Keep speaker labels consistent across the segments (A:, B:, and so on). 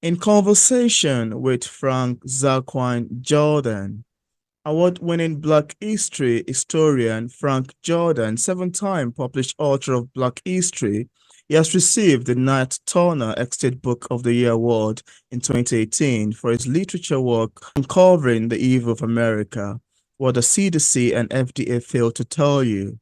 A: In conversation with Frank Jordan, award-winning Black history historian Frank Jordan, seven-time published author of Black history, he has received the Nat Turner Estate Book of the Year award in 2018 for his literature work uncovering the evil of America, what the CDC and FDA failed to tell you.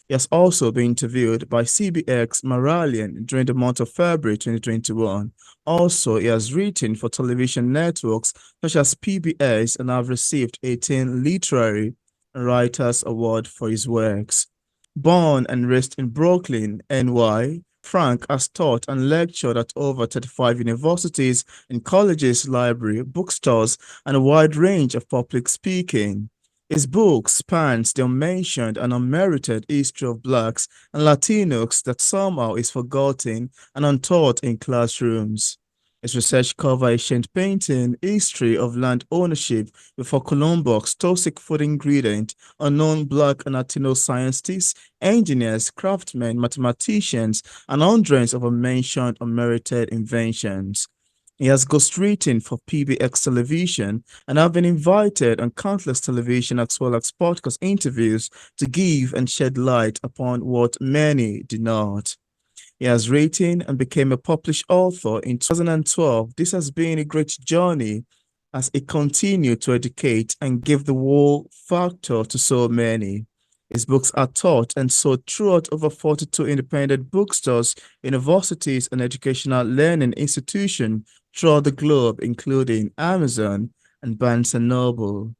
A: He has also been interviewed by CBX Maralian during the month of February 2021. Also, he has written for television networks such as PBS and have received 18 Literary Writers Award for his works. Born and raised in Brooklyn, NY, Frank has taught and lectured at over 35 universities and colleges, library, bookstores, and a wide range of public speaking. His book spans the unmentioned and unmerited history of Blacks and Latinos that somehow is forgotten and untaught in classrooms. His research covers ancient painting, history of land ownership before Columbus, toxic food ingredient, unknown Black and Latino scientists, engineers, craftsmen, mathematicians, and hundreds of unmentioned unmerited inventions. He has ghostwritten for PBX television and have been invited on countless television as well as podcast interviews to give and shed light upon what many do not. He has written and became a published author in 2012. This has been a great journey as he continued to educate and give the wow factor to so many. His books are taught and sold throughout over 42 independent bookstores, universities, and educational learning institutions throughout the globe, including Amazon and Barnes& and Noble.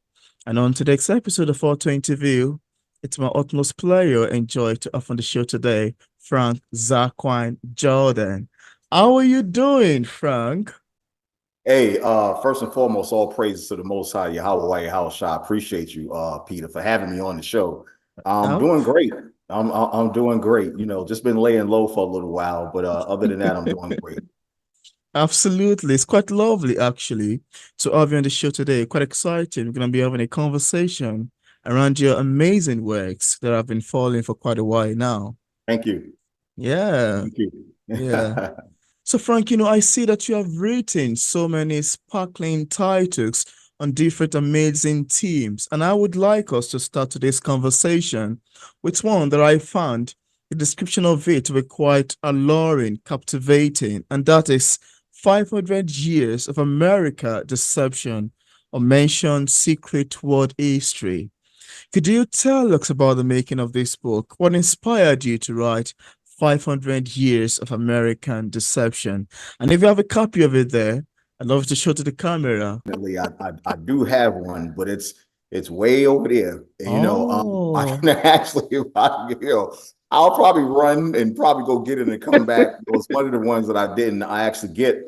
A: And on today's episode of Auto Interview, it's my utmost pleasure and joy to have on the show today, Frank Zaaqan Jordan. How are you doing, Frank?
B: Hey, first and foremost, all praises to the Most High, Yahweh, I appreciate you, Peter, for having me on the show. I'm
A: Oh.
B: doing great. I'm doing great. You know, just been laying low for a little while, but other than that, I'm doing great.
A: Absolutely. It's quite lovely, actually, to have you on the show today. Quite exciting. We're going to be having a conversation around your amazing works that I've been following for quite a while now.
B: Thank you.
A: Yeah.
B: Thank you.
A: Yeah. So, Frank, I see that you have written so many sparkling titles on different amazing themes, and I would like us to start today's conversation with one that I found the description of it to be quite alluring, captivating, and that is 500 Years of America Deception, or mentioned secret world history. Could you tell us about the making of this book? What inspired you to write 500 Years of American Deception? And if you have a copy of it there, I'd love to show to the camera.
B: I do have one, but it's way over there. I
A: Oh.
B: can actually, I'll probably run and probably go get it and come back. It was one of the ones that I actually get.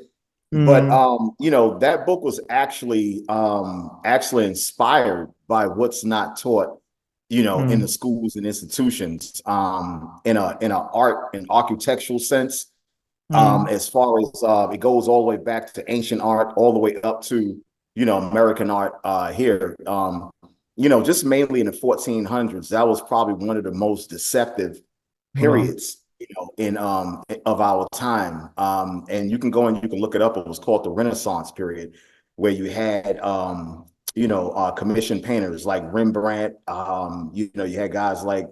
B: But that book was actually inspired by what's not taught, in the schools and institutions, in a art and architectural sense. As far as it goes all the way back to ancient art, all the way up to, American art here. Just mainly in the 1400s, that was probably one of the most deceptive
A: Wow.
B: periods, in of our time. And you can go and you can look it up. It was called the Renaissance period, where you had commissioned painters like Rembrandt. You had guys like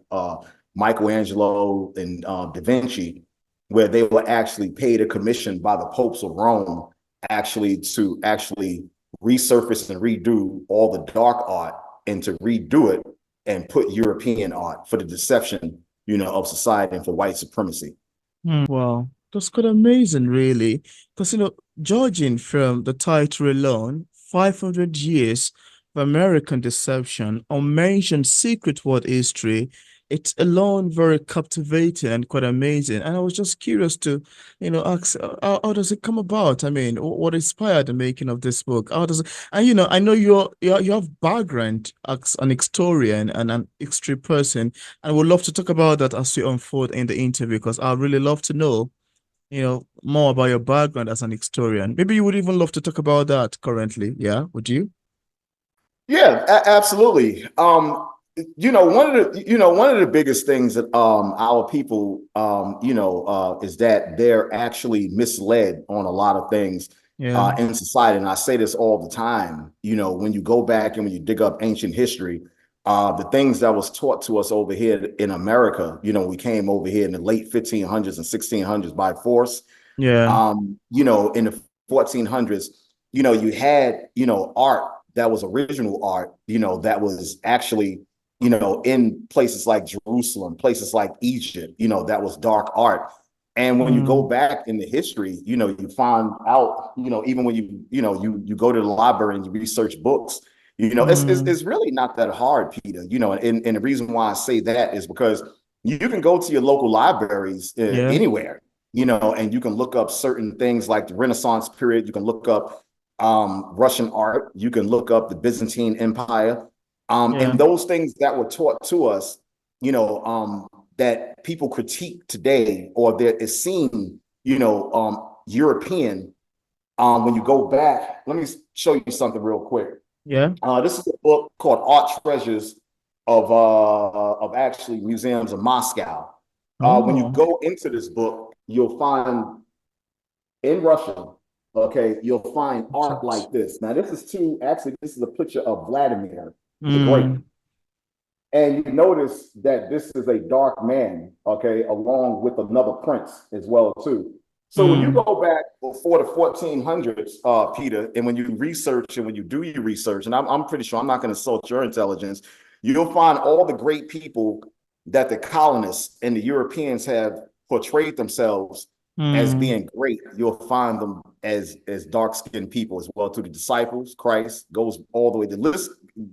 B: Michelangelo and Da Vinci, where they were actually paid a commission by the popes of Rome to resurface and redo all the dark art and to redo it and put European art for the deception, of society and for white supremacy.
A: Wow, that's quite amazing, really. Because, judging from the title alone, 500 Years of American Deception, or mentioned secret world history, it's alone very captivating and quite amazing. And I was just curious to, ask, how does it come about? I mean, what inspired the making of this book? How does it, and, I know you have background as an historian and an history person, and would love to talk about that as we unfold in the interview, because I really love to know, more about your background as an historian. Maybe you would even love to talk about that currently. Yeah, would you?
B: Yeah, absolutely. One of the biggest things that our people is that they're actually misled on a lot of things.
A: Yeah.
B: in society. And I say this all the time, when you go back and when you dig up ancient history, the things that was taught to us over here in America, we came over here in the late 1500s and 1600s by force.
A: Yeah.
B: In the 1400s, you had, art that was original art, that was actually, in places like Jerusalem, places like Egypt, that was dark art. And when you go
A: Mm.
B: back in the history, you find out, even when you go to the library and you research books,
A: Mm.
B: it's really not that hard, Peter. And the reason why I say that is because you can go to your local libraries
A: Yeah.
B: anywhere, and you can look up certain things like the Renaissance period. You can look up Russian art. You can look up the Byzantine Empire.
A: Yeah.
B: And those things that were taught to us, that people critique today or that is seen, European. When you go back, let me show you something real quick.
A: Yeah.
B: This is a book called Art Treasures of actually museums of Moscow. When you
A: Oh.
B: go into this book, you'll find in Russian, okay, you'll find art
A: Egypt.
B: like this. Now, this is a picture of Vladimir the Great.
A: Mm.
B: And you notice that this is a dark man, okay, along with another prince as well, too. So when you
A: Mm.
B: go back before the 1400s, Peter, and when you research and when you do your research, and I'm pretty sure I'm not going to insult your intelligence, you'll find all the great people that the colonists and the Europeans have portrayed themselves as
A: Mm.
B: being great. You'll find them as dark-skinned people as well, to the disciples. Christ goes all the way. The list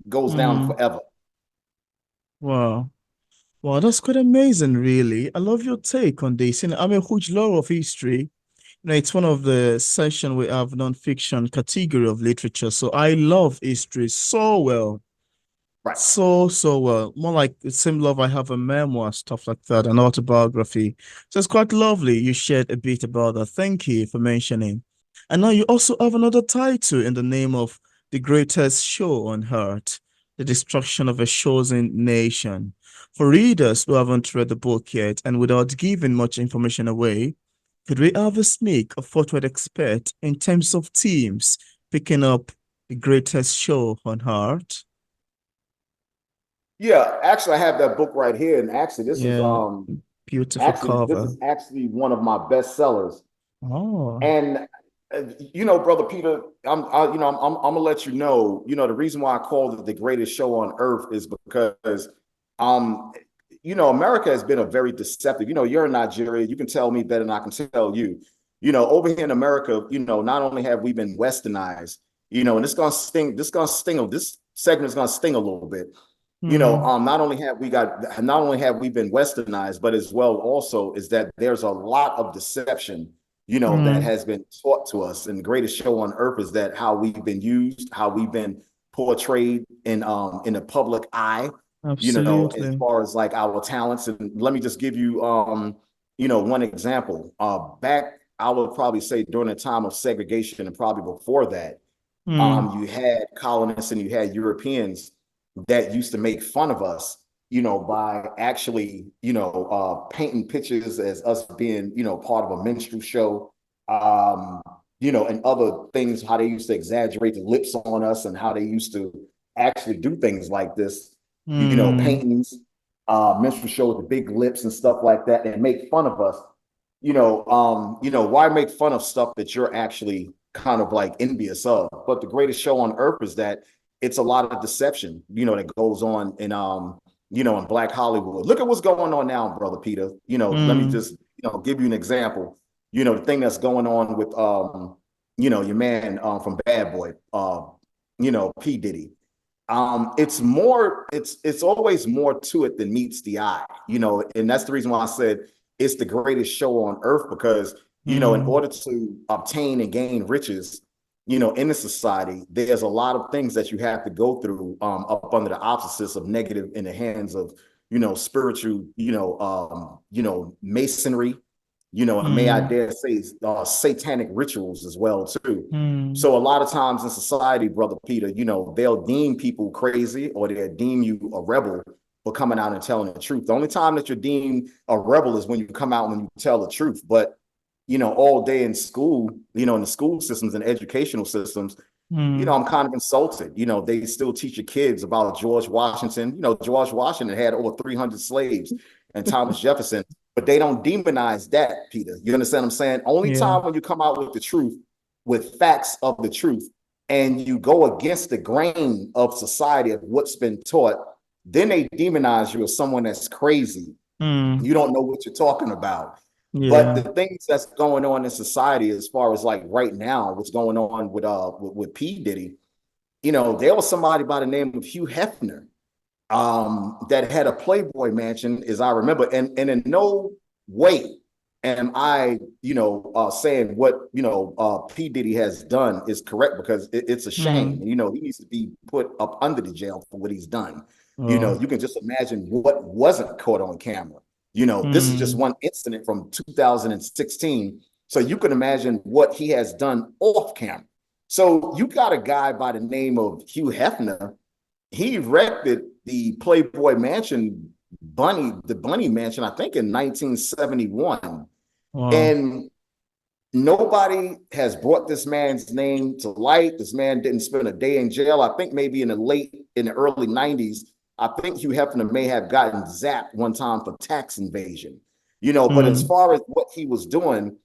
B: goes down
A: Mm.
B: forever.
A: Wow. Wow, that's quite amazing, really. I love your take on this. I'm a huge lover of history. It's one of the section we have non-fiction category of literature. So I love history so well.
B: Right.
A: So well. More like the same love I have a memoir, stuff like that, an autobiography. So it's quite lovely you shared a bit about that. Thank you for mentioning. And now you also have another title in the name of The Greatest Show on Earth, The Destruction of a Chosen Nation. For readers who haven't read the book yet and without giving much information away, could we have a sneak of what we'd expect in terms of themes picking up the greatest show on earth?
B: Yeah, actually, I have that book right here, and
A: Yeah, beautiful
B: this
A: cover.
B: is actually one of my best sellers.
A: Oh,
B: And brother Peter, I'm gonna let you know. The reason why I called it the greatest show on earth is because, um, America has been a very deceptive. You're in Nigeria, you can tell me better than I can tell you. Over here in America, not only have we been westernized, and it's gonna sting. This segment is gonna sting a little bit.
A: hmm,
B: Not only have we been westernized, but as well also is that there's a lot of deception, that
A: hmm,
B: has been taught to us. And the greatest show on earth is that how we've been used, how we've been portrayed in the public eye, as
A: absolutely.
B: far as like our talents. And let me just give you one example. Back, I would probably say during the time of segregation and probably before that,
A: Hmm,
B: you had colonists and you had Europeans that used to make fun of us, by actually, painting pictures as us being, part of a minstrel show, and other things, how they used to exaggerate the lips on us and how they used to actually do things like this,
A: hmm,
B: paintings, minstrel show with the big lips and stuff like that, and make fun of us. Why make fun of stuff that you're actually kind of like envious of? But the greatest show on earth is that it's a lot of deception, that goes on in Black Hollywood. Look at what's going on now, brother Peter. Let me
A: hmm,
B: just, give you an example. The thing that's going on with your man from Bad Boy, P. Diddy. It's always more to it than meets the eye, and that's the reason why I said it's the greatest show on earth, because in
A: hmm,
B: order to obtain and gain riches, in the society, there's a lot of things that you have to go through, up under the auspices of negative in the hands of, spiritual, masonry, and may I
A: hmm,
B: dare say, satanic rituals as well too.
A: hmm.
B: So a lot of times in society, brother Peter, they'll deem people crazy or they'll deem you a rebel for coming out and telling the truth. The only time that you're deemed a rebel is when you come out and you tell the truth. But all day in school, in the school systems and educational systems,
A: Mm.
B: I'm kind of insulted. They still teach your kids about George Washington. George Washington had over 300 slaves and Thomas Jefferson, but they don't demonize that, Peter. You understand what I'm saying? Only
A: Yeah.
B: time when you come out with the truth, with facts of the truth, and you go against the grain of society of what's been taught, then they demonize you as someone that's crazy.
A: Mm.
B: You don't know what you're talking about. But
A: Yeah.
B: the things that's going on in society, as far as like right now, what's going on with P. Diddy, there was somebody by the name of Hugh Hefner that had a Playboy mansion, as I remember, and in no way am I, saying what P. Diddy has done is correct, because it's a shame.
A: Mm.
B: He needs to be put up under the jail for what he's done.
A: Oh.
B: You can just imagine what wasn't caught on camera. This is just
A: Mm.
B: one incident from 2016. So you can imagine what he has done off camera. So you got a guy by the name of Hugh Hefner. He erected the Playboy Mansion, the Bunny Mansion, I think in 1971.
A: Wow.
B: And nobody has brought this man's name to light. This man didn't spend a day in jail. I think maybe in the early 90s, I think Hugh Hefner may have gotten zapped one time for tax invasion. But as
A: Mm.
B: far as what he was doing,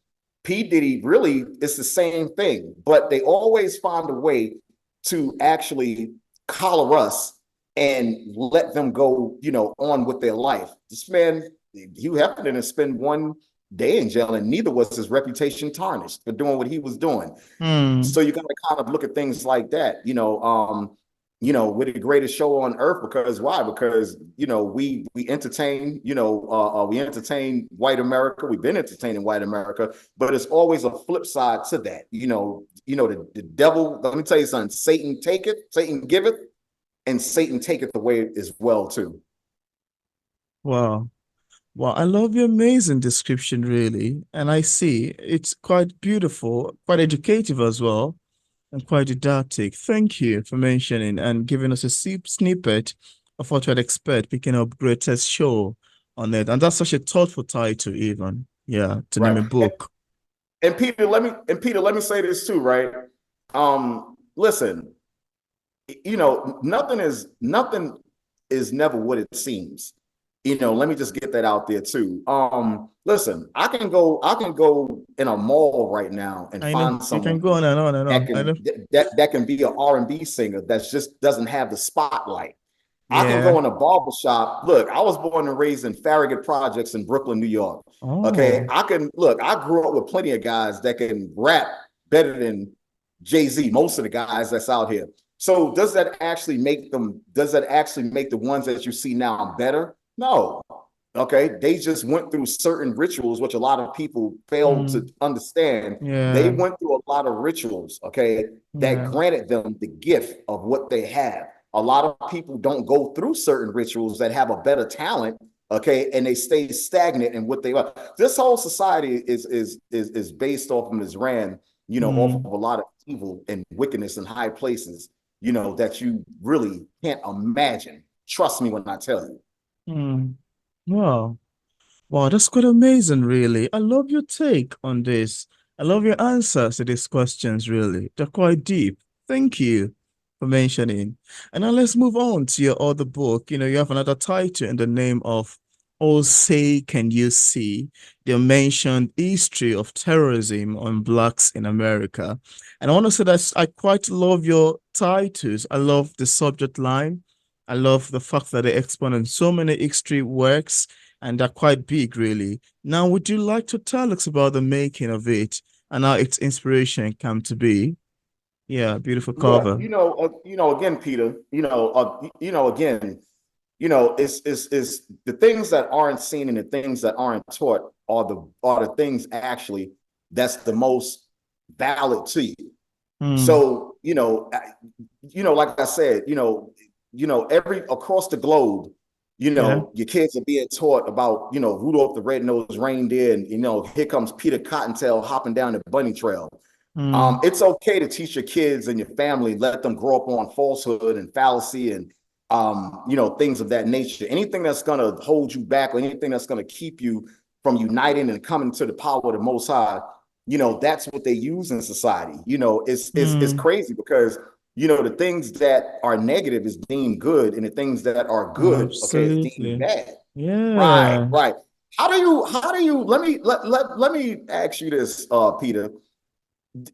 B: P. Diddy really, it's the same thing, but they always find a way to actually collar us and let them go, on with their life. This man, Hugh Hefner, didn't spend one day in jail, and neither was his reputation tarnished for doing what he was doing.
A: Mm.
B: So you got to kind of look at things like that, we're the greatest show on earth, because why? Because we entertain, we entertain white America. We've been entertaining white America, but it's always a flip side to that. The devil. Let me tell you something. Satan take it, Satan give it, and Satan take it the way as well too.
A: Wow. Wow, I love your amazing description, really. And I see it's quite beautiful, quite educative as well, and quite didactic. Thank you for mentioning and giving us a snippet of what we'd expect picking up greatest show on it. And that's such a thoughtful title, even. Yeah, to name
B: Right.
A: a book.
B: And Peter, let me say this too, right? Listen, nothing is never what it seems. Let me just get that out there too. Listen, I can go in a mall right now and
A: I know
B: find
A: you
B: someone
A: can go on and on and
B: that
A: on. I
B: can
A: know.
B: that can be an R&B singer that just doesn't have the spotlight. I can
A: Yeah.
B: go in a barber shop. Look, I was born and raised in Farragut Projects in Brooklyn, New York. Okay,
A: Oh,
B: I can look. I grew up with plenty of guys that can rap better than Jay-Z. Most of the guys that's out here. So does that actually make them? Does that actually make the ones that you see now better? No. Okay, they just went through certain rituals, which a lot of people fail to
A: mm,
B: understand. They
A: yeah,
B: went through a lot of rituals, okay, that
A: yeah,
B: granted them the gift of what they have. A lot of people don't go through certain rituals that have a better talent, okay, and they stay stagnant in what they are. This whole society is based off and is ran, off
A: mm,
B: of a lot of evil and wickedness in high places, that you really can't imagine. Trust me when I tell you.
A: mm. Wow. Wow, that's quite amazing, really. I love your take on this. I love your answers to these questions, really. They're quite deep. Thank you for mentioning. And now let's move on to your other book. You have another title in the name of Oh Say Can You See? The mentioned history of terrorism on Blacks in America. And I want to say that I quite love your titles. I love the subject line. I love the fact that they expand on so many history works and they're quite big, really. Now, would you like to tell us about the making of it and how its inspiration came to be? Yeah, beautiful
B: Yeah,
A: cover.
B: again, Peter, again, it's the things that aren't seen and the things that aren't taught are the things actually that's the most valid to you.
A: Mm,
B: So, like I said, every across the globe,
A: yeah.
B: your kids are being taught about, Rudolph the Red-Nosed Reindeer, and here comes Peter Cottontail hopping down the bunny trail.
A: Mm,
B: It's okay to teach your kids and your family, let them grow up on falsehood and fallacy and things of that nature. Anything that's gonna hold you back or anything that's gonna keep you from uniting and coming to the power of the Most High, that's what they use in society. It's
A: Mm,
B: crazy because the things that are negative is deemed good, and the things that are good, okay, is deemed
A: absolutely.
B: bad. Right,
A: Yeah.
B: right. How do you let me ask you this, Peter.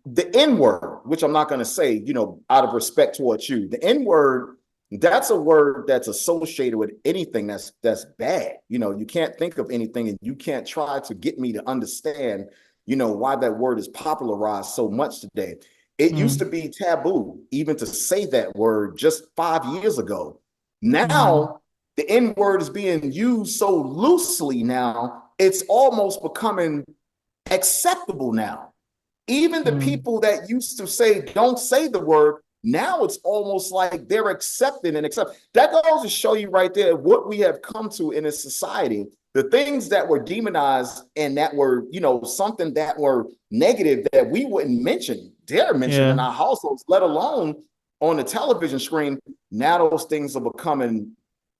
B: The N word, which I'm not going to say, out of respect towards you, the N word, that's a word that's associated with anything that's bad. You can't think of anything, and you can't try to get me to understand, why that word is popularized so much today. It used to
A: Mm,
B: be taboo even to say that word just 5 years ago.
A: mm,
B: Now the N word is being used so loosely now, it's almost becoming acceptable now. Even the
A: mm,
B: people that used to say don't say the word, now it's almost like they're accepting and accept. That goes to show you right there what we have come to in a society. The things that were demonized and that were, something that were negative that we wouldn't mention, dare mention in
A: yeah.
B: our households, let alone on the television screen. Now those things are becoming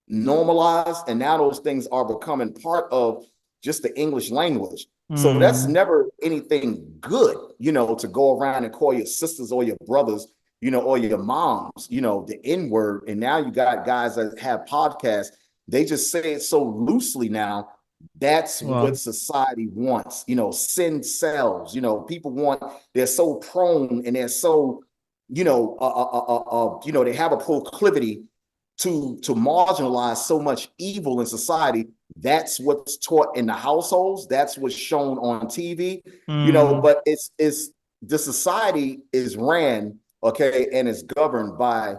B: normalized, and now those things are becoming part of just the English language. So that's
A: Mm,
B: never anything good, to go around and call your sisters or your brothers, or your moms, the N word. And now you got guys that have podcasts. They just say it so loosely now. That's what
A: wow.
B: society wants. Sin sells. People want. They're so prone and they're so, they have a proclivity to marginalize so much evil in society. That's what's taught in the households. That's what's shown on TV.
A: Mm,
B: But it's the society is ran, okay, and is governed by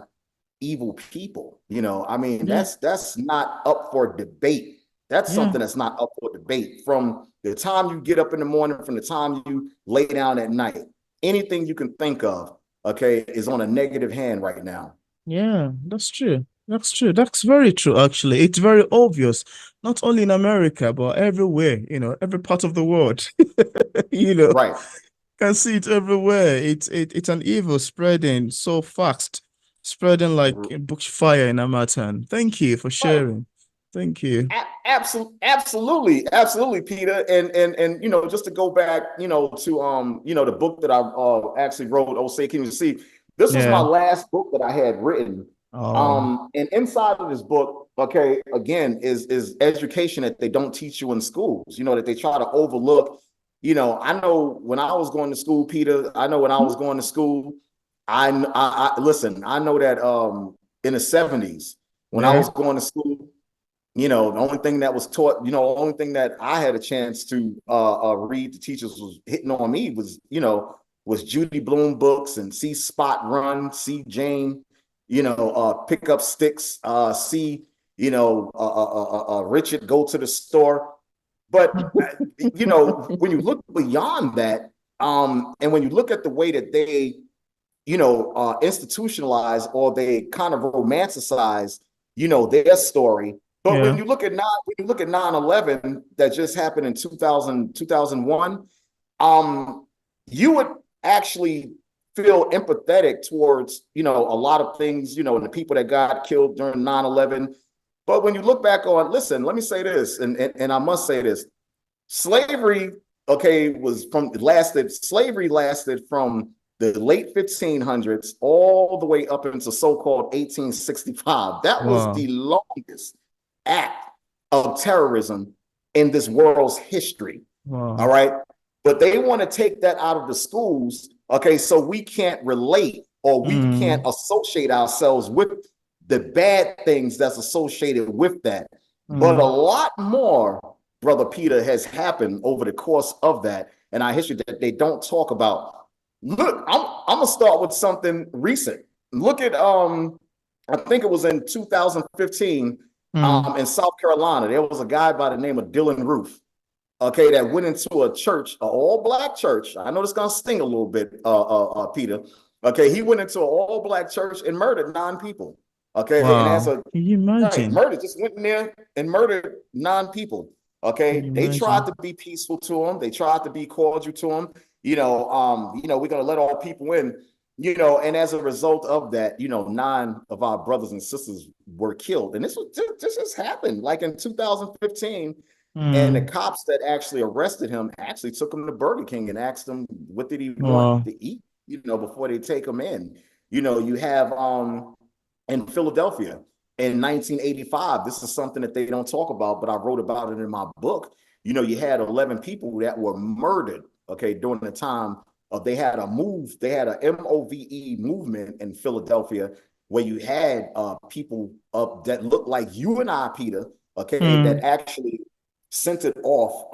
B: evil people. I mean,
A: yeah.
B: that's not up for debate. That's
A: Yeah.
B: something that's not up for debate. From the time you get up in the morning, from the time you lay down at night, anything you can think of, okay, is on a negative hand right now.
A: Yeah, that's true. That's true. That's very true, actually. It's very obvious, not only in America, but everywhere, every part of the world. You know,
B: Right.
A: can see it everywhere. It's an evil spreading so fast, spreading like a bushfire in Amatan. Thank you for
B: Right.
A: sharing. Thank you.
B: Absolutely, Peter. And just to go back, to the book that I actually wrote, Oh Say Can You See? This was my
A: Yeah.
B: last book that I had written.
A: Oh,
B: And inside of this book, okay, again, is education that they don't teach you in schools, that they try to overlook. I know when I was going to school, Peter, I know when I was going to school, I listen, I know that in the 70s, when I
A: yeah.
B: was going to school, the only thing that was taught, the only thing that I had a chance to read, the teachers was hitting on me was, was Judy Blume books and see Spot Run, see Jane, pick up sticks, see, Richard go to the store. But, when you look beyond that, and when you look at the way that they, institutionalize or they kind of romanticize, their story. But
A: Yeah.
B: when you look at 9/11 that just happened in 2001, you would actually feel empathetic towards, a lot of things, and the people that got killed during 9/11. But when you look back on, listen, let me say this, and I must say this. Slavery, okay, slavery lasted from the late 1500s all the way up into so-called 1865. That was
A: Wow.
B: the longest act of terrorism in this world's history. All
A: Wow.
B: right. But they want to take that out of the schools. Okay. So we can't relate or we can't
A: Mm,
B: associate ourselves with the bad things that's associated with that. But a
A: mm,
B: lot more, Brother Peter, has happened over the course of that and our history that they don't talk about. Look, I'm gonna start with something recent. Look at I think it was in 2015
A: mm.
B: in South Carolina. There was a guy by the name of Dylan Roof, okay, that went into a church, an all black church. I know this gonna sting a little bit, Peter. Okay, he went into an all black church and murdered 9 people. Okay, and as
A: Wow.
B: a
A: Can you
B: right,
A: imagine?
B: murder just went in there and murdered 9 people.
A: Can
B: Okay,
A: you
B: they tried to
A: imagine?
B: be peaceful to him. They tried to be cordial to him. We're gonna let all people in. And as a result of that, 9 of our brothers and sisters were killed. And this just happened like in 2015. And the
A: Mm.
B: cops that actually arrested him actually took him to Burger King and asked him what did he want
A: Wow.
B: to eat, before they take him in. You have in Philadelphia in 1985. This is something that they don't talk about, but I wrote about it in my book. You had 11 people that were murdered, okay, during the time of they had a MOVE movement in Philadelphia where you had people up that looked like you and I, Peter, okay, that
A: Mm.
B: actually sent it off,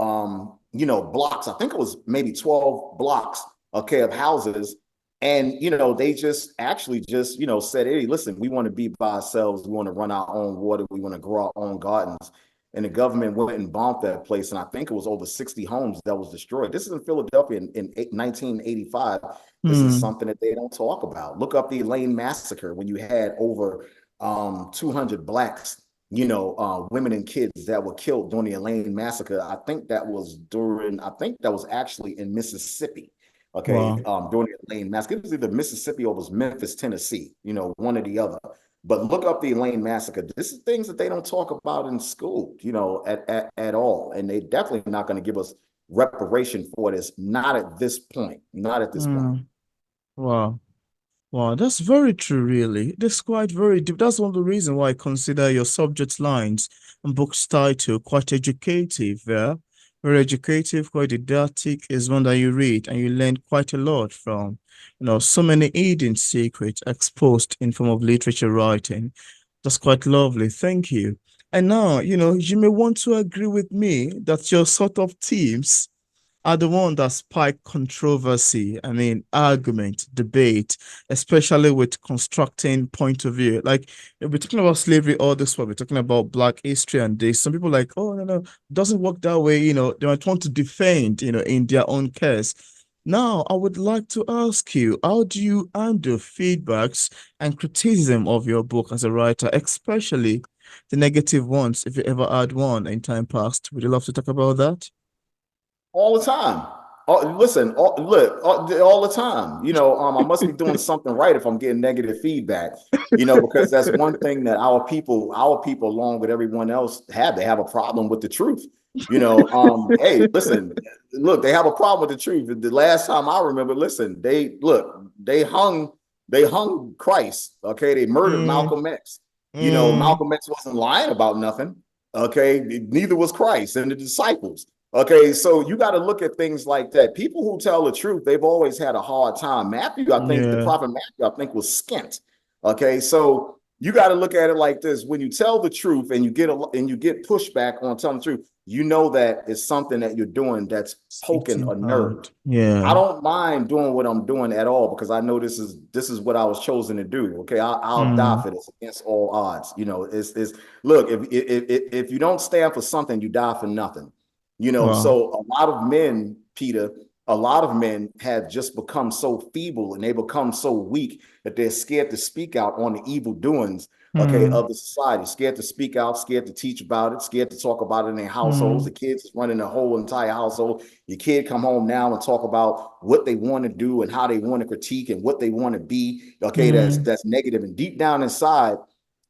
B: blocks. I think it was maybe 12 blocks, okay, of houses. And, they just actually just, said, hey, listen, we want to be by ourselves. We want to run our own water. We want to grow our own gardens. And the government went and bombed that place. And I think it was over 60 homes that was destroyed. This is in Philadelphia in 1985. This is
A: Mm.
B: something that they don't talk about. Look up the Elaine massacre when you had over 200 blacks, women and kids that were killed during the Elaine massacre. I think that was actually in Mississippi. Okay,
A: Wow.
B: during the Elaine massacre, it was either Mississippi or it was Memphis, Tennessee. One or the other. But look up the Elaine massacre. This is things that they don't talk about in school, at all. And they definitely not going to give us reparation for this. Not at this point. Not at this point.
A: Mm. Wow. Wow, that's very true, really. That's quite very deep. That's one of the reasons why I consider your subject lines and book's title quite educative, yeah? Very educative, quite didactic, is one that you read and you learn quite a lot from. So many hidden secrets exposed in form of literature writing. That's quite lovely. Thank you. And now, you may want to agree with me that your sort of themes are the one that spike controversy, I mean, argument, debate, especially with constructing point of view. Like, we're talking about slavery all this while, we're talking about Black history and this. Some people like, oh, no, no, it doesn't work that way. They might want to defend, in their own case. Now, I would like to ask you, how do you handle feedbacks and criticism of your book as a writer, especially the negative ones, if you ever had one in time past? Would you love to talk about that?
B: All the time. Listen, look, all the time. I must be doing something right if I'm getting negative feedback. Because that's one thing that our people, along with everyone else, have. They have a problem with the truth. Hey, listen, look, they have a problem with the truth. The last time I remember, listen, they hung Christ. Okay, they murdered
A: Mm,
B: Malcolm X.
A: mm,
B: Malcolm X wasn't lying about nothing. Okay, neither was Christ and the disciples. Okay, so you got to look at things like that. People who tell the truth, they've always had a hard time. Matthew, I think the
A: yeah.
B: prophet Matthew, I think was skint. Okay, so you got to look at it like this: when you tell the truth and you get pushback on telling the truth, you know that it's something that you're doing that's poking
A: Hitting
B: a nerve.
A: hard.
B: I
A: Yeah.
B: don't mind doing what I'm doing at all because I know this is what I was chosen to do. Okay, I'll die
A: Mm,
B: for this against all odds. It's look, if you don't stand for something, you die for nothing.
A: wow.
B: So a lot of men, Peter, a lot of men have just become so feeble and they become so weak that they're scared to speak out on the evil doings, okay,
A: Mm,
B: of the society. Scared to speak out, scared to teach about it, scared to talk about it in their households. The
A: mm,
B: kids running the whole entire household. Your kid come home now and talk about what they want to do and how they want to critique and what they want to be. Okay, that's
A: mm,
B: that's negative. And deep down inside,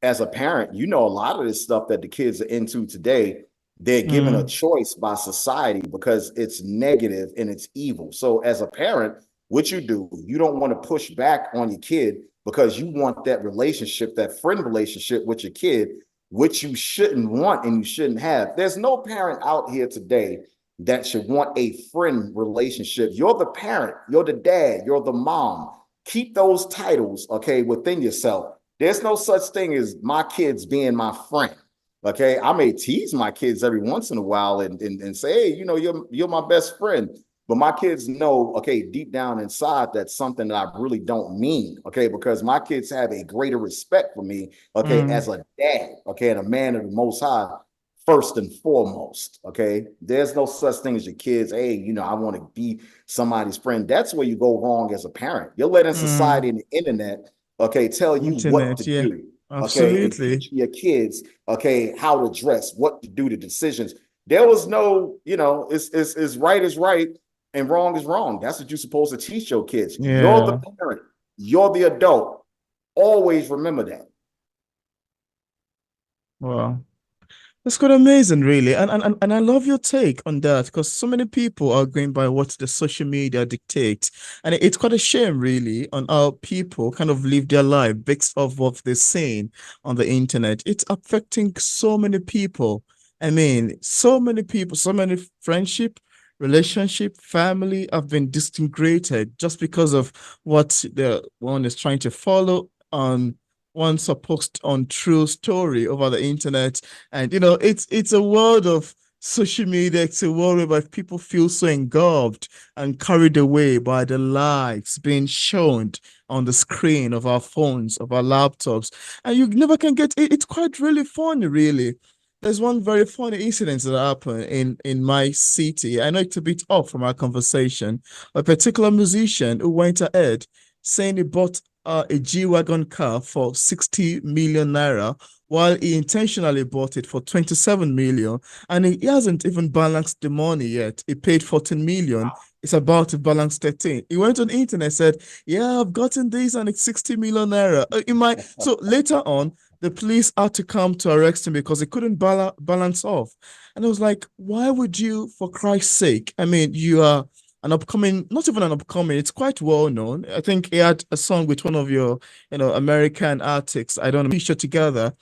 B: as a parent, a lot of this stuff that the kids are into today, they're given a
A: mm,
B: choice by society because it's negative and it's evil. So as a parent, what you do, you don't want to push back on your kid because you want that relationship, that friend relationship with your kid, which you shouldn't want and you shouldn't have. There's no parent out here today that should want a friend relationship. You're the parent, you're the dad, you're the mom. Keep those titles, okay, within yourself. There's no such thing as my kids being my friend. Okay, I may tease my kids every once in a while and say, hey, you're my best friend. But my kids know, okay, deep down inside, that's something that I really don't mean, okay, because my kids have a greater respect for me, okay,
A: mm,
B: as a dad, okay, and a man of the Most High, first and foremost, okay. There's no such thing as your kids, hey, I want to be somebody's friend. That's where you go wrong as a parent. You're letting society
A: mm.
B: and the internet, okay, tell you what to
A: Internet, yeah.
B: do, okay, and
A: Absolutely.
B: teach your kids, okay, how to dress, what to do, the decisions. There was no, it's right is right and wrong is wrong. That's what you're supposed to teach your kids. You're the
A: Yeah.
B: parent, you're the adult. Always remember that.
A: Wow. That's quite amazing, really. And I love your take on that because so many people are going by what the social media dictates. And it's quite a shame, really, on how people kind of live their life based off what they're seeing on the internet. It's affecting so many people. I mean, so many people, so many friendship, relationship, family have been disintegrated just because of what the one is trying to follow on one supposed untrue story over the internet. And it's a world of social media. It's a world whereby people feel so engulfed and carried away by the lives being shown on the screen of our phones, of our laptops. And you never can get it. It's quite really funny, really. There's one very funny incident that happened in my city. I know it's a bit off from our conversation. A particular musician who went ahead saying he bought a G-Wagon car for 60 million naira while he intentionally bought it for 27 million, and he hasn't even balanced the money yet. He paid 14 million. It's about to balance 13. He went on the internet, said, yeah, I've gotten this and it's 60 million naira. In my So later on, the police had to come to arrest him because he couldn't balance off. And I was like, why would you, for Christ's sake? I mean, you are an upcoming, not even an upcoming, it's quite well known. I think he had a song with one of your, American artists. I don't know, feature together.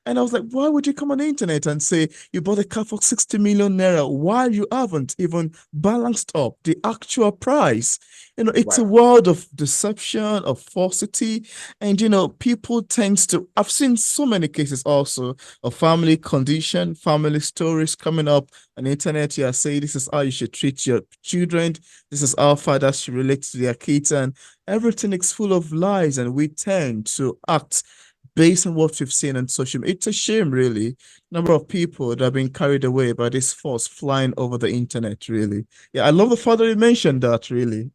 A: And I was like, why would you come on the internet and say you bought a car for 60 million naira while you haven't even balanced up the actual price? It's a
B: Right.
A: world of deception, of falsity. And, people tend to, I've seen so many cases also of family condition, family stories coming up on the internet. You are saying this is how you should treat your children. This is how fathers should relate to their kids. And everything is full of lies. And we tend to act based on what we've seen on social media. It's a shame, really. Number of people that have been carried away by this force flying over the internet, really. Yeah, I love the fact that you mentioned that, really.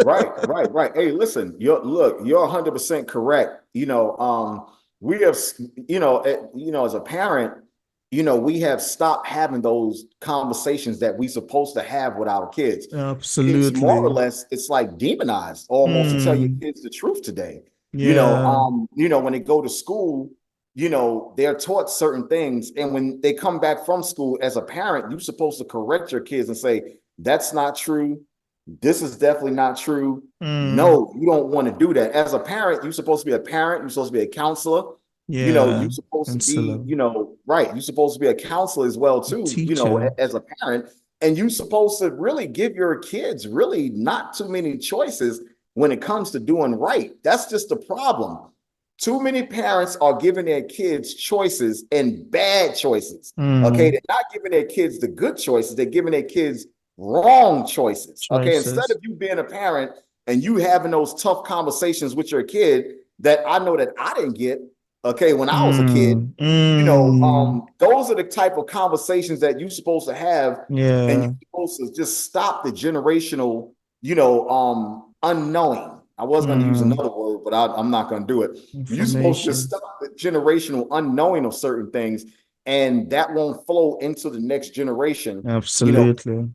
B: Right, right, right. Hey, listen, you're 100% correct. We have, as a parent, we have stopped having those conversations that we supposed to have with our kids. It's more or
A: Absolutely.
B: less, it's like demonized almost to tell your
A: Hmm.
B: kids the truth today.
A: Yeah.
B: When they go to school, they're taught certain things, and when they come back from school as a parent, you're supposed to correct your kids and say, that's not true. This is definitely not true.
A: Hmm.
B: No, you don't want to do that. As a parent, you're supposed to be a parent, you're supposed to be a counselor.
A: Yeah.
B: You're supposed to be,
A: Counselor.
B: right. You're supposed to be a counselor as well,
A: A
B: too,
A: teacher.
B: as a parent. And you're supposed to really give your kids really not too many choices when it comes to doing right. That's just the problem. Too many parents are giving their kids choices and bad choices. Okay.
A: Hmm.
B: They're not giving their kids the good choices, they're giving their kids wrong choices. Okay. Instead of
A: Choices.
B: you being a parent and you having those tough conversations with your kid that I know that I didn't get, okay, when I was a kid,
A: Hmm. Hmm.
B: those are the type of conversations that you're supposed to have, and
A: Yeah.
B: you're supposed to just stop the generational, unknowing. I was going to use
A: Hmm.
B: another word, but I'm not going to do it. You're supposed to
A: Information.
B: stop the generational unknowing of certain things, and that won't flow into the next generation, you know,
A: Absolutely.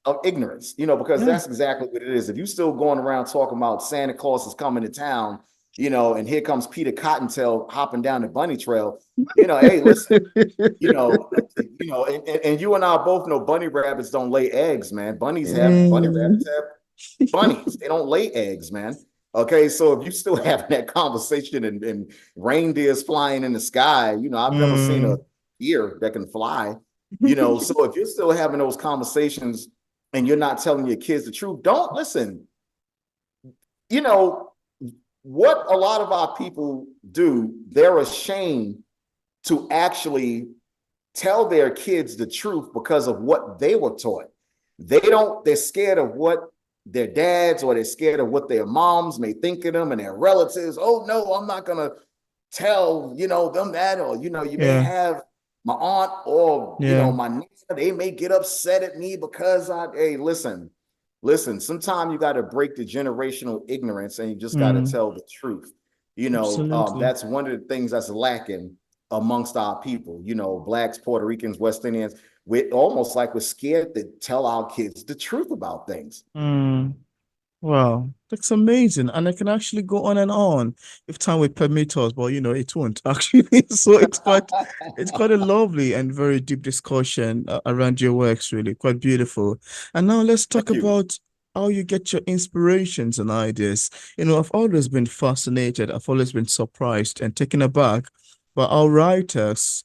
B: of ignorance, because
A: Yeah.
B: that's exactly what it is. If you still going around talking about Santa Claus is coming to town, and here comes Peter Cottontail hopping down the bunny trail, hey, listen, and you and I both know bunny rabbits don't lay eggs, man. Bunny
A: Mm.
B: rabbits have bunnies. They don't lay eggs, man. Okay, so if you still having that conversation and reindeers flying in the sky, I've never seen a
A: Mm.
B: deer that can fly. So if you're still having those conversations and you're not telling your kids the truth, don't listen. You know what a lot of our people do, they're ashamed to actually tell their kids the truth because of what they were taught. They're scared of what their dads or they're scared of what their moms may think of them and their relatives. Oh no, I'm not gonna tell, them that, or you may
A: Yeah.
B: have my aunt or
A: Yeah.
B: my niece, they may get upset at me because hey, listen, sometimes you got to break the generational ignorance and you just got to
A: Mm.
B: tell the truth.
A: Absolutely.
B: That's one of the things that's lacking amongst our people, blacks, Puerto Ricans, West Indians. We're almost like we're scared to tell our kids the truth about things.
A: Mm. Wow, that's amazing. And I can actually go on and on if time would permit us, but it won't actually. So it's quite a lovely and very deep discussion around your works, really. Quite beautiful. And now let's talk
B: Thank you.
A: about how you get your inspirations and ideas. I've always been fascinated, I've always been surprised and taken aback by how writers,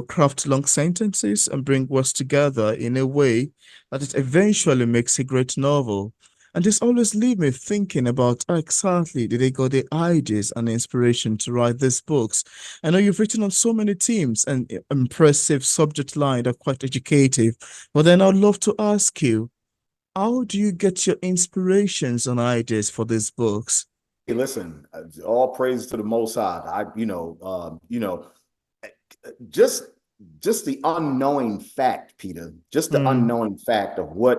A: craft long sentences and bring words together in a way that it eventually makes a great novel. And this always leave me thinking about how exactly did they got the ideas and the inspiration to write these books. I know you've written on so many themes and impressive subject line that are quite educative, but then I'd love to ask you, how do you get your inspirations and ideas for these books?
B: Hey, listen, all praise to the Most High. Just just the unknowing fact, Peter, just the
A: Mm,
B: unknowing fact of what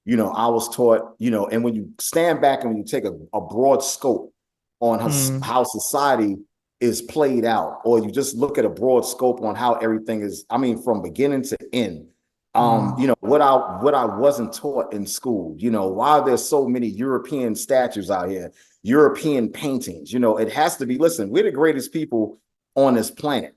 B: I was taught, and when you stand back and when you take a broad scope on
A: mm,
B: how society is played out, or you just look at a broad scope on how everything is, I mean, from beginning to end.
A: mm,
B: What I wasn't taught in school, why there's so many European statues out here, European paintings, it has to be, listen, we're the greatest people on this planet,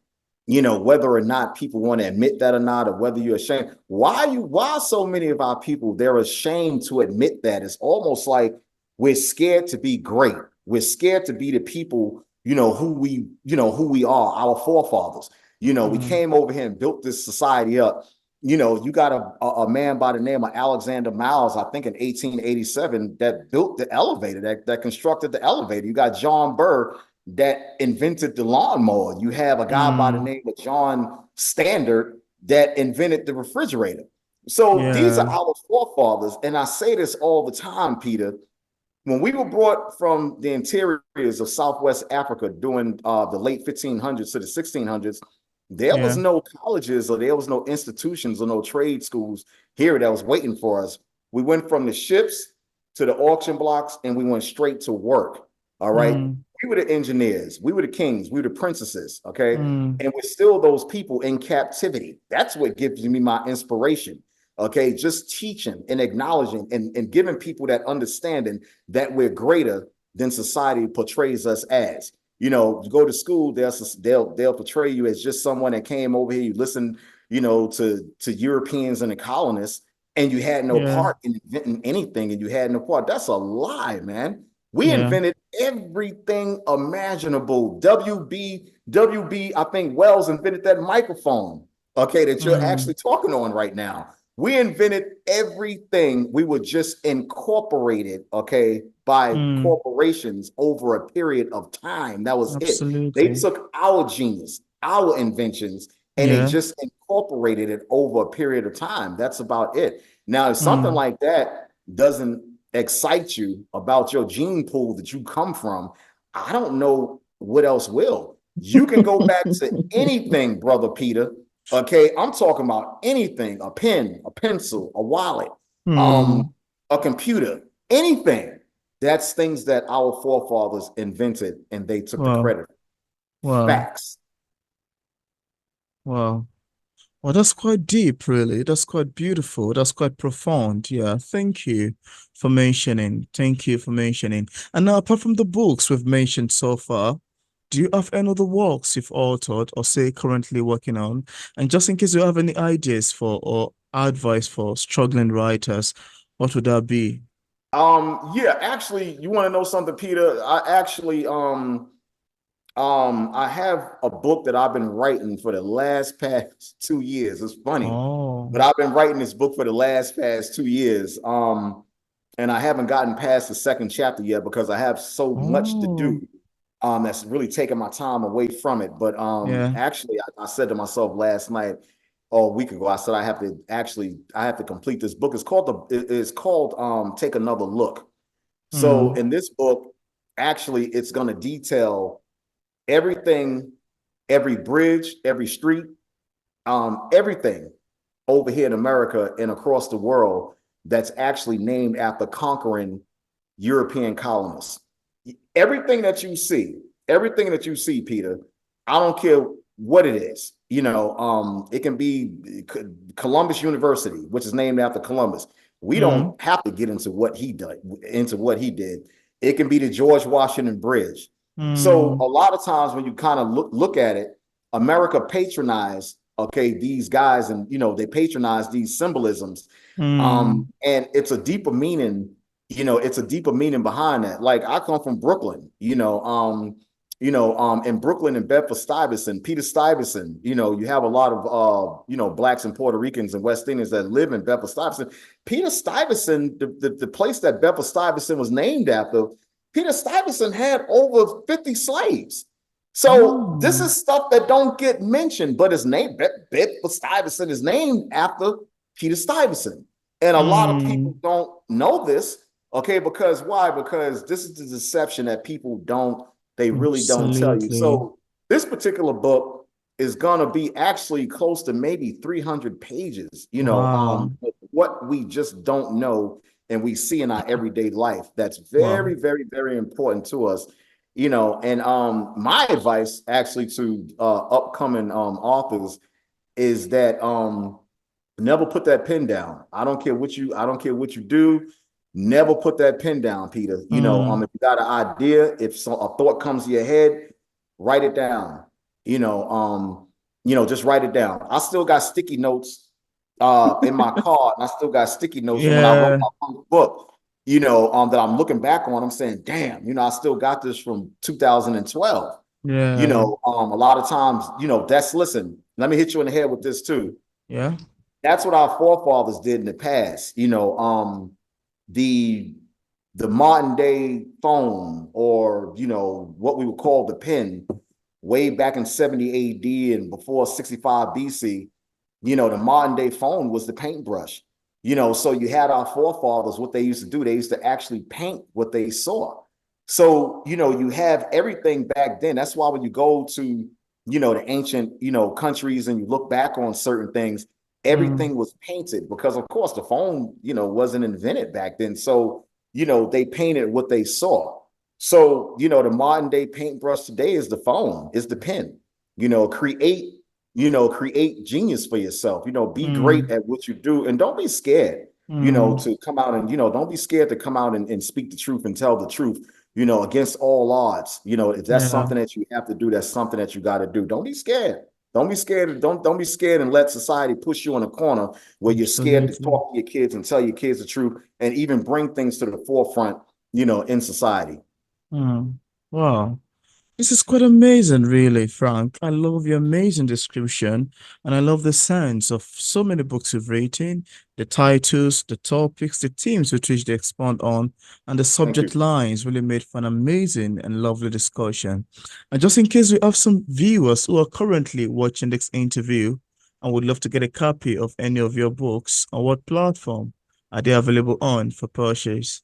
B: whether or not people want to admit that or not, or whether you're ashamed. Why so many of our people, they're ashamed to admit that? It's almost like we're scared to be great. We're scared to be the people, who we are, our forefathers. We
A: mm,
B: came over here and built this society up. You got a man by the name of Alexander Miles, I think in 1887, that built the elevator, that constructed the elevator. You got John Burr that invented the lawnmower. You have a guy by the
A: mm.
B: name of John Standard that invented the refrigerator. So these are
A: Yeah,
B: our forefathers. And I say this all the time, Peter. When we were brought from the interiors of Southwest Africa during the late 1500s to the 1600s, there was
A: yeah,
B: no colleges or there was no institutions or no trade schools here that was waiting for us. We went from the ships to the auction blocks and we went straight to work. All right.
A: mm,
B: We were the engineers, we were the kings, we were the princesses. Okay.
A: mm,
B: And we're still those people in captivity. That's what gives me my inspiration. Okay. Just teaching and acknowledging and giving people that understanding that we're greater than society portrays us as. You go to school, they'll portray you as just someone that came over here. You listen, to Europeans and the colonists, and you had no
A: yeah,
B: part in inventing anything, and you had no part. That's a lie, man. We
A: yeah,
B: invented everything imaginable. WB, I think Wells invented that microphone, okay, that you're
A: mm,
B: actually talking on right now. We invented everything. We were just incorporated, okay, by
A: mm,
B: corporations over a period of time. That was it. They
A: absolutely.
B: took our genius, our inventions, and they
A: Yeah,
B: just incorporated it over a period of time. That's about it. Now, if something
A: mm.
B: like that doesn't excite you about your gene pool that you come from, I don't know what else will. You can go back to anything, brother Peter. Okay, I'm talking about anything, a pen, a pencil, a wallet, um,
A: Hmm.
B: a computer, anything. That's things that our forefathers invented and they took the
A: Wow.
B: credit.
A: Wow.
B: Facts.
A: Wow. Well, that's quite deep, really. That's quite beautiful. That's quite profound. Yeah. Thank you for mentioning. Thank you for mentioning. And now, apart from the books we've mentioned so far, do you have any other works you've authored or say currently working on? And just in case you have any ideas for or advice for struggling writers, what would that be?
B: Yeah, actually, you want to know something, Peter? I have a book that I've been writing for the last past 2 years. It's funny, but
A: Oh,
B: I've been writing this book for the last past 2 years. And I haven't gotten past the second chapter yet because I have so much to
A: oh,
B: do. That's really taking my time away from it. But
A: yeah.
B: actually, I said to myself last night or a week ago, I said I have to complete this book. It's called Take Another Look. So
A: Hmm.
B: in this book, actually, it's going to detail everything, every bridge, every street, everything over here in America and across the world that's actually named after conquering European colonists. Everything that you see, everything that you see, Peter, I don't care what it is. It can be Columbus University, which is named after Columbus. We
A: Mm,
B: don't have to get into what he did. It can be the George Washington Bridge. So
A: mm,
B: a lot of times when you kind of look at it, America patronized, okay, these guys, and they patronize these symbolisms.
A: mm,
B: And it's a deeper meaning, it's a deeper meaning behind that. Like I come from Brooklyn, in Brooklyn and Bedford-Stuyvesant, Peter Stuyvesant, you have a lot of blacks and Puerto Ricans and West Indians that live in Bedford-Stuyvesant. Peter Stuyvesant, the place that Bedford-Stuyvesant was named after, Peter Stuyvesant had over 50 slaves. So this
A: mm,
B: is stuff that don't get mentioned, but his name, Bedford-Stuyvesant, is named after Peter Stuyvesant. And a lot of people
A: mm.
B: don't know this, okay, because why? Because this is the deception that people don't, they really don't tell you.
A: Absolutely.
B: So this particular book is going to be actually close to maybe 300 pages,
A: Wow.
B: what we just don't know and we see in our everyday life. That's
A: Wow.
B: very, very, very important to us, and my advice actually to upcoming authors is that never put that pen down. I don't care what you do. Never put that pen down, Peter.
A: Mm,
B: If you got an idea, if a thought comes to your head, write it down. Just write it down. I still got sticky notes in my car, and I still got sticky notes from when I wrote
A: yeah.
B: my first book, that I'm looking back on. I'm saying, damn, I still got this from 2012.
A: Yeah.
B: A lot of times, listen, let me hit you in the head with this too.
A: Yeah.
B: That's what our forefathers did in the past. The the modern day phone, or what we would call the pen, way back in 70 AD and before 65 BC, the modern day phone was the paintbrush. So you had our forefathers, what they used to do, they used to actually paint what they saw. So, you have everything back then. That's why when you go to, the ancient, countries, and you look back on certain things,
A: Mm,
B: everything was painted, because of course the phone, wasn't invented back then. So, they painted what they saw. So, the modern day paintbrush today is the phone, is the pen. Create, create genius for yourself. Be great
A: mm,
B: at what you do, and don't be scared,
A: mm.
B: to come out and, don't be scared to come out and speak the truth and tell the truth, against all odds. If that's
A: Yeah.
B: something that you have to do, that's something that you got to do. Don't be scared. Don't be scared. Don't be scared and let society push you in a corner where you're scared to
A: Absolutely.
B: talk to your kids and tell your kids the truth and even bring things to the forefront, in society.
A: Mm. Wow. This is quite amazing, really, Frank. I love your amazing description, and I love the sense of so many books you've written, the titles, the topics, the themes with which they expand on, and the
B: Thank
A: subject
B: you.
A: lines really made for an amazing and lovely discussion. And just in case we have some viewers who are currently watching this interview and would love to get a copy of any of your books, on what platform are they available on for purchase?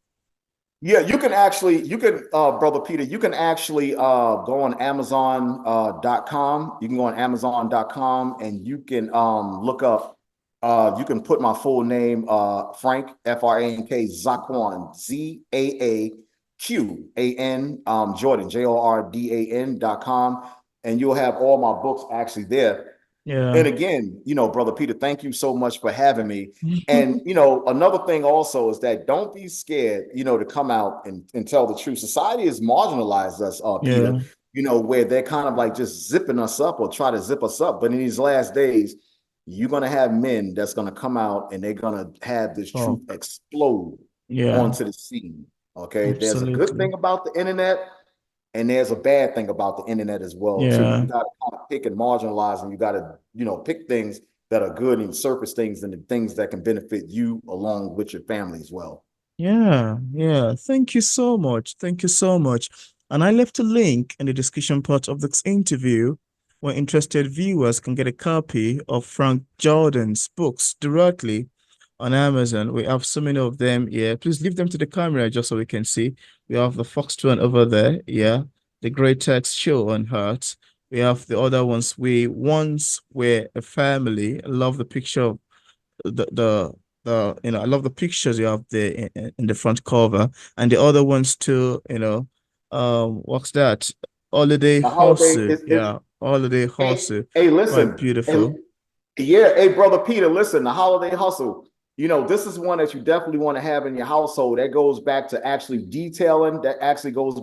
B: Yeah, brother Peter, you can actually go on Amazon.com. You can go on Amazon.com, and you can look up, you can put my full name, Frank, Frank Zaaqan, Zaaqan, Jordan, Jordan.com, and you'll have all my books actually there.
A: Yeah.
B: And again, brother Peter, thank you so much for having me. And another thing also is that don't be scared, to come out and tell the truth. Society has marginalized us, Peter,
A: Yeah.
B: where they're kind of like just zipping us up or try to zip us up. But in these last days, you're gonna have men that's gonna come out and they're gonna have this
A: Oh,
B: truth explode
A: yeah.
B: onto the scene. Okay. There's a good
A: Absolutely.
B: thing about the internet, and there's a bad thing about the internet as well, too.
A: Yeah.
B: You got to kind of pick and marginalize, and you got to, pick things that are good and surface things and the things that can benefit you along with your family as well.
A: Yeah, yeah. Thank you so much. Thank you so much. And I left a link in the description part of this interview where interested viewers can get a copy of Frank Jordan's books directly on Amazon. We have so many of them. Yeah, please leave them to the camera just so we can see. We have the Fox one over there. Yeah, the Great Text Show on Heart. We have the other ones. We once were a family. I love the picture of the I love the pictures you have there in the front cover, and the other ones too, what's that? Holiday
B: The holiday
A: Hustle.
B: is
A: Yeah, Holiday
B: hey,
A: Hustle.
B: hey,
A: Quite
B: listen, and
A: beautiful.
B: yeah, hey, brother Peter, listen, the holiday hustle. this is one that you definitely want to have in your household. That goes back to actually detailing, and that actually goes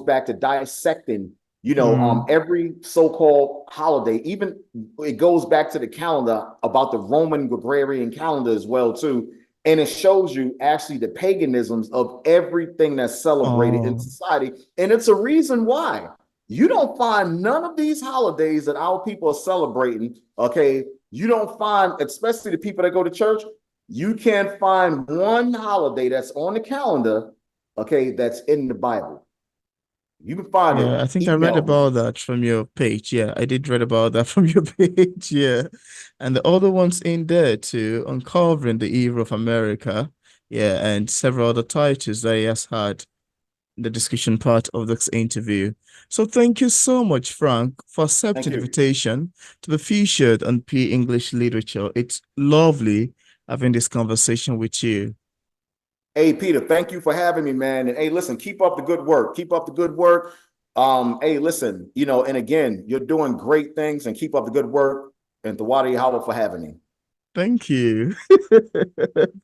B: back to dissecting,
A: Mm,
B: every so-called holiday. Even it goes back to the calendar about the Roman Gregorian calendar as well, too. And it shows you actually the paganisms of everything that's celebrated in
A: oh,
B: society. And it's a reason why you don't find none of these holidays that our people are celebrating. Okay, you don't find, especially the people that go to church, you can't find one holiday that's on the calendar, okay, that's in the Bible. You can find it
A: yeah, I think I read
B: email
A: about
B: wise.
A: that from your page. Yeah, I did read about that from your page. Yeah. And the other ones in there too, Uncovering the Evil of America. Yeah, and several other titles that he has had in the discussion part of this interview. So thank you so much, Frank, for
B: Thank
A: accepting the
B: you.
A: invitation to be featured on P English Literature. It's lovely having this conversation with you.
B: Hey, Peter, thank you for having me, man. And hey, listen, keep up the good work. Keep up the good work. Hey, listen, and again, you're doing great things and keep up the good work. And Tawadi Howard for having me.
A: Thank you.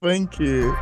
A: Thank you.